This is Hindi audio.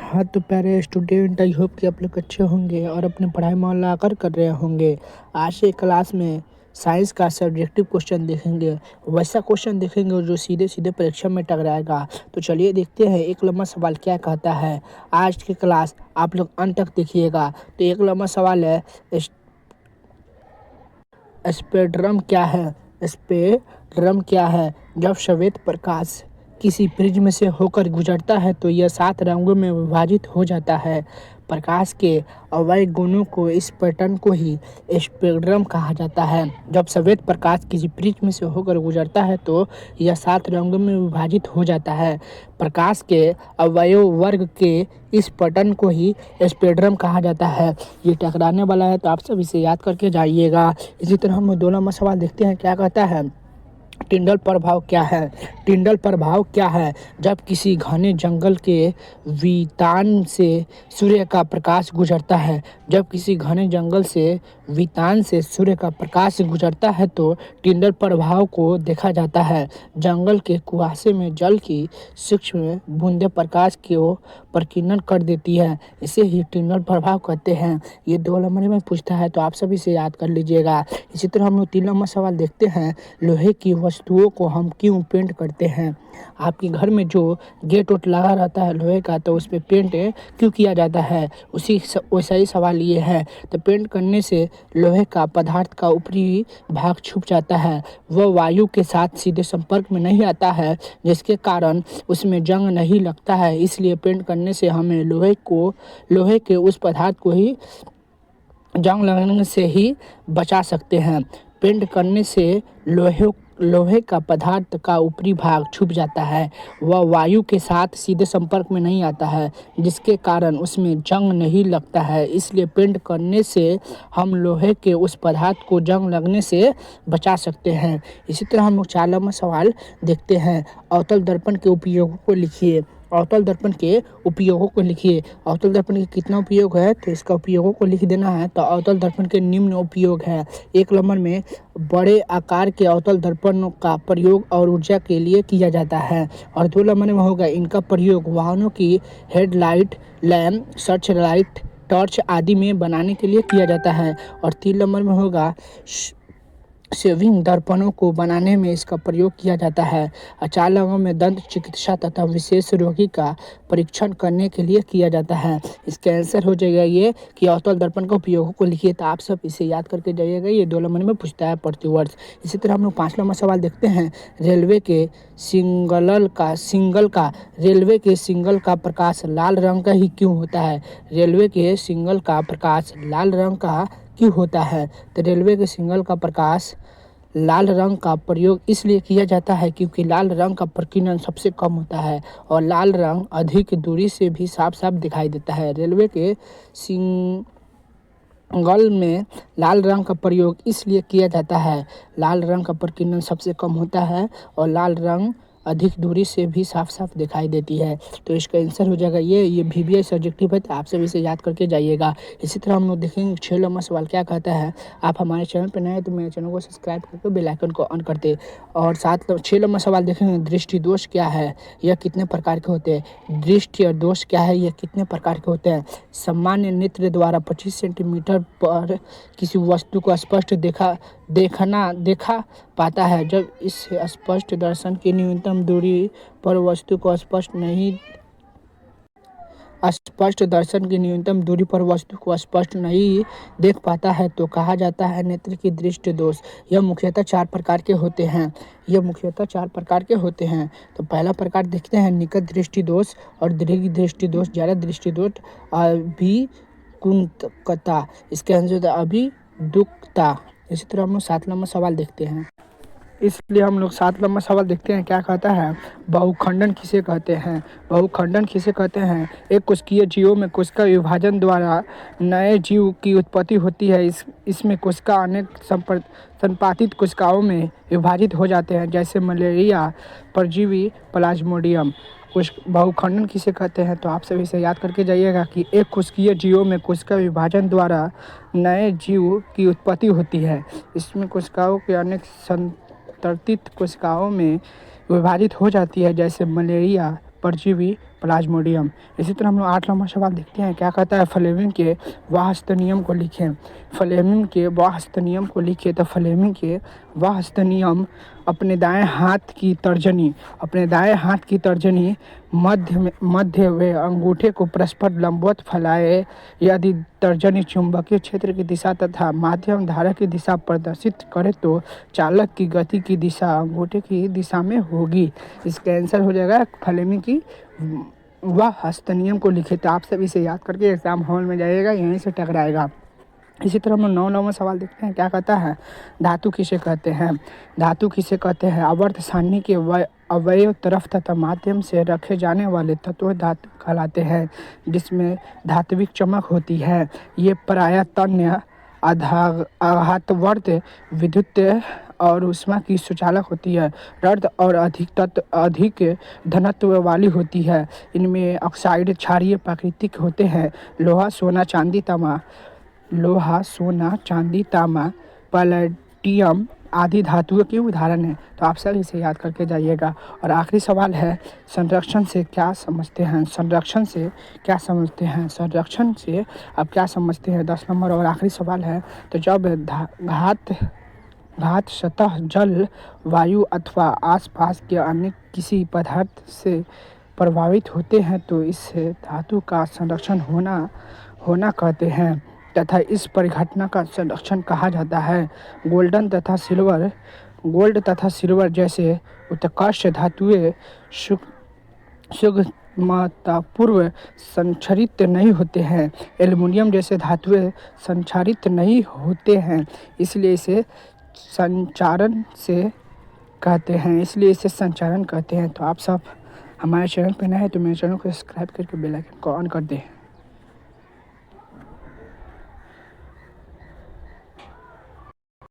हाँ तो प्यारे स्टूडेंट, आई होप कि आप लोग अच्छे होंगे और अपने पढ़ाई में मन लगाकर कर रहे होंगे। आज से क्लास में साइंस का सब्जेक्टिव क्वेश्चन देखेंगे। वैसा क्वेश्चन देखेंगे जो सीधे सीधे परीक्षा में टकराएगा। तो चलिए देखते हैं एक लंबा सवाल क्या कहता है। आज की क्लास आप लोग अंत तक देखिएगा। तो एक लंबा सवाल है, स्पेक्ट्रम क्या है। स्पेक्ट्रम क्या है? जब श्वेत प्रकाश किसी प्रिज्म से होकर गुजरता है तो यह 7 रंगों में विभाजित हो जाता है। प्रकाश के अवयव गुणों को, इस पैटर्न को ही स्पेक्ट्रम कहा जाता है। जब श्वेत प्रकाश किसी प्रिज्म से होकर गुजरता है तो यह 7 रंगों में विभाजित हो जाता है। प्रकाश के अवयव वर्ग के इस पैटर्न को ही स्पेक्ट्रम कहा जाता है। ये टकराने वाला है तो आप सब इसे याद करके जाइएगा। इसी तरह हम 2 नंबर सवाल देखते हैं क्या कहता है। टिंडल प्रभाव क्या है? टिंडल प्रभाव क्या है? जब किसी घने जंगल के वितान से सूर्य का प्रकाश गुजरता है। जब किसी घने जंगल से वितान से सूर्य का प्रकाश गुजरता है तो टिंडल प्रभाव को देखा जाता है। जंगल के कुहासे में जल की सूक्ष्म बूंदें प्रकाश को प्रकीर्णन कर देती है। इसे ही टिंडल प्रभाव कहते हैं। ये 2 नंबर में पूछता है तो आप सभी इसे याद कर लीजिएगा। इसी तरह हम लोग 3 नंबर सवाल देखते हैं। लोहे की वस्तुओं को हम क्यों पेंट करते हैं? आपके घर में जो गेट वोट लगा रहता है लोहे का, तो उस पर पेंट क्यों किया जाता है? वैसा ही सवाल ये है। तो पेंट करने से लोहे का पदार्थ का ऊपरी भाग छुप जाता है। वह वायु के साथ सीधे संपर्क में नहीं आता है, जिसके कारण उसमें जंग नहीं लगता है। इसलिए पेंट करने से हमें लोहे के उस पदार्थ को ही जंग लगने से ही बचा सकते हैं। पेंट करने से लोहे का पदार्थ का ऊपरी भाग छुप जाता है। वह वायु के साथ सीधे संपर्क में नहीं आता है, जिसके कारण उसमें जंग नहीं लगता है। इसलिए पेंट करने से हम लोहे के उस पदार्थ को जंग लगने से बचा सकते हैं। इसी तरह हम लोग 4 नंबर सवाल देखते हैं। अवतल दर्पण के उपयोगों को लिखिए। अवतल दर्पण के उपयोगों को लिखिए। अवतल दर्पण के कितना उपयोग है तो इसका उपयोगों को लिख देना है। तो अवतल दर्पण के निम्न उपयोग है। 1 नंबर में बड़े आकार के अवतल दर्पण का प्रयोग और ऊर्जा के लिए किया जाता है। और 2 नंबर में होगा इनका प्रयोग वाहनों की headlight, lamp, search light, torch आदि में बनाने के लिए किया जाता है। और 3 नंबर में होगा शेविंग दर्पणों को बनाने में इसका प्रयोग किया जाता है। और 4 नंबर में दंत चिकित्सा तथा विशेष रोगी का परीक्षण करने के लिए किया जाता है। इसका आंसर हो जाएगा ये कि अवतल दर्पण का उपयोगों को लिखिए। तो आप सब इसे याद करके जाइएगा। ये 2 नंबर में पूछता है प्रतिवर्ष। इसी तरह हम लोग 5 नंबर सवाल देखते हैं। रेलवे के सिंगल का प्रकाश लाल रंग का ही क्यों होता है? रेलवे के सिंगल का प्रकाश लाल रंग का क्यों होता है? तो रेलवे के सिग्नल का प्रकाश लाल रंग का प्रयोग इसलिए किया जाता है क्योंकि लाल रंग का प्रकीर्णन सबसे कम होता है और लाल रंग अधिक दूरी से भी साफ साफ दिखाई देता है। रेलवे के सिग्नल में लाल रंग का प्रयोग इसलिए किया जाता है, लाल रंग का प्रकीर्णन सबसे कम होता है और लाल रंग अधिक दूरी से भी साफ साफ दिखाई देती है। तो इसका आंसर हो जाएगा ये VBI सब्जेक्टिव है। तो आप सब इसे याद करके जाइएगा। इसी तरह हम लोग देखेंगे 6 नंबर सवाल क्या कहता है। आप हमारे चैनल पर नए हैं तो मेरे चैनल को सब्सक्राइब करके बेल आइकन को ऑन कर दे। और 6 नंबर सवाल देखेंगे। दृष्टि दोष क्या है? यह कितने प्रकार के होते हैं? दृष्टि और दोष क्या है? यह कितने प्रकार के होते हैं? सामान्य नेत्र द्वारा 25 सेंटीमीटर पर किसी वस्तु को स्पष्ट देखा पाता है। जब इस स्पष्ट दर्शन की न्यूनतम दूरी पर वस्तु को स्पष्ट नहीं देख पाता है तो कहा जाता है नेत्र की दृष्टि दोष। यह मुख्यतः 4 प्रकार के होते हैं। तो पहला प्रकार देखते हैं निकट दृष्टि दोष और दीर्घ दृष्टि दोष, ज्यादा दृष्टि दोष, अभिकुंठता। इसके आंसर अभिदुक्ता। इसी तरह हम लोग 7 नंबर सवाल देखते हैं। इसलिए हम लोग 7 नंबर सवाल देखते हैं क्या कहता है। बहुखंडन किसे कहते हैं? एक कोशिकीय जीवों में कोशिका विभाजन द्वारा नए जीव की उत्पत्ति होती है। इसमें कोशिका अनेक संपादित कोशिकाओं में विभाजित हो जाते हैं, जैसे मलेरिया, परजीवी, प्लाज्मोडियम। बहुखंडन किसे कहते हैं? तो आप सभी से याद करके जाइएगा कि एक कोशिकीय जीवों में कोशिका विभाजन द्वारा नए जीव की उत्पत्ति होती है। इसमें कोशिकाओं के अनेक संपादित कोशिकाओं में विभाजित हो जाती है, जैसे मलेरिया, परजीवी, प्लाज्मोडियम। इसी तरह हम लोग 8 नंबर सवाल देखते हैं, क्या कहता है, फ्लेमिंग के वाहस्त नियम को लिखें। फ्लेमिंग के वाहस्त नियम को लिखे। तो फ्लेमिंग के वाहस्त नियम, अपने दाएं हाथ की तर्जनी मध्य व अंगूठे को परस्पर लंबवत फैलाए। यदि तर्जनी चुंबकीय क्षेत्र की दिशा तथा माध्यम धारा की दिशा प्रदर्शित करे तो चालक की गति की दिशा अंगूठे की दिशा में होगी। इसका आंसर हो जाएगा फ्लेमिंग की वह हस्त नियम को लिखे। तो आप सब इसे याद करके एग्जाम हॉल में जाइएगा, यहीं से टकराएगा। इसी तरह हम 9 सवाल देखते हैं, क्या कहता है, धातु किसे कहते हैं। धातु किसे कहते हैं, आवर्त सारणी के अवयव तरफ तथा माध्यम से रखे जाने वाले तत्व धातु कहलाते हैं, जिसमें धात्विक चमक होती है। ये प्रायः तन्य, आघातवर्त, विद्युत और ऊष्मा की सुचालक होती है। रक्त और अधिक घनत्व वाली होती है। इनमें ऑक्साइड क्षारीय प्राकृतिक होते हैं। लोहा, सोना, चांदी, तांबा, पैलेडियम आदि धातुओं के उदाहरण हैं। तो आप सब इसे याद करके जाइएगा। और आखिरी सवाल है, संरक्षण से क्या समझते हैं। संरक्षण से आप क्या समझते हैं, 10 नंबर और आखिरी सवाल है। तो जब घात सतह, जल, वायु अथवा आसपास के अन्य किसी पदार्थ से प्रभावित होते हैं तो इससे धातु का संरक्षण होना कहते हैं तथा इस परिघटना का संरक्षण कहा जाता है। गोल्ड तथा सिल्वर जैसे उत्कृष्ट धातुएं सुगमतापूर्व संक्षारित नहीं होते हैं। एल्युमिनियम जैसे धातुएं संक्षारित नहीं होते हैं, इसलिए इसे संचारण कहते हैं। तो आप सब हमारे चैनल पर नए हैं तो मेरे चैनल को सब्सक्राइब करके बेल आइकन को ऑन कर दें।